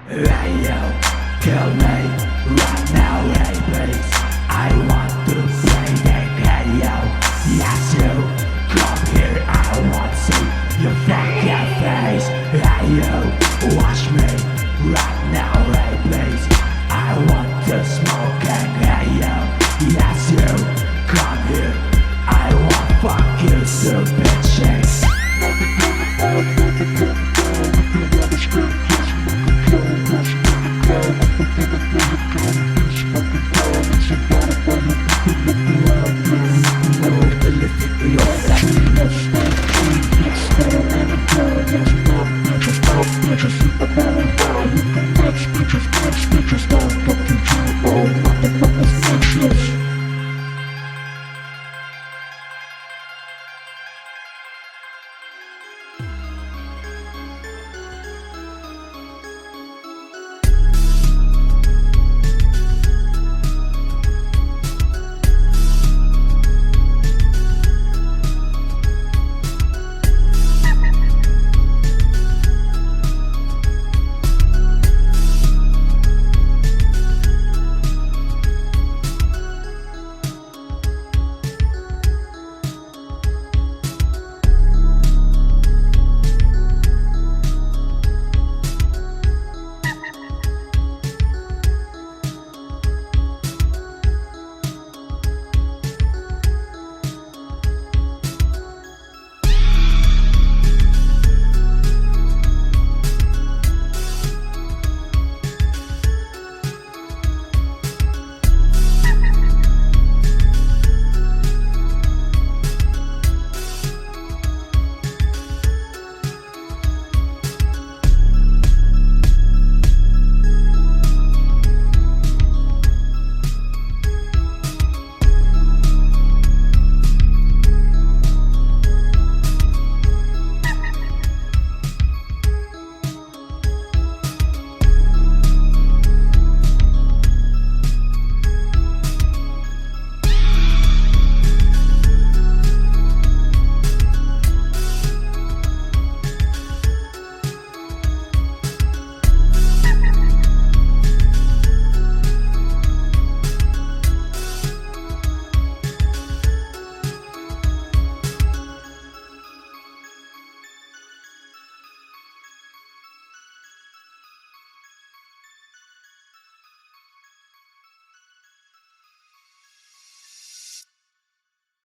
Hey yo, kill me right now, hey please. I want to say that, hey yo, yes you, come here, I want to see your fucking face. Hey yo, watch me right now, hey please. I want to smoke and hey yo, yes you, come here, I want fuck you so bitches.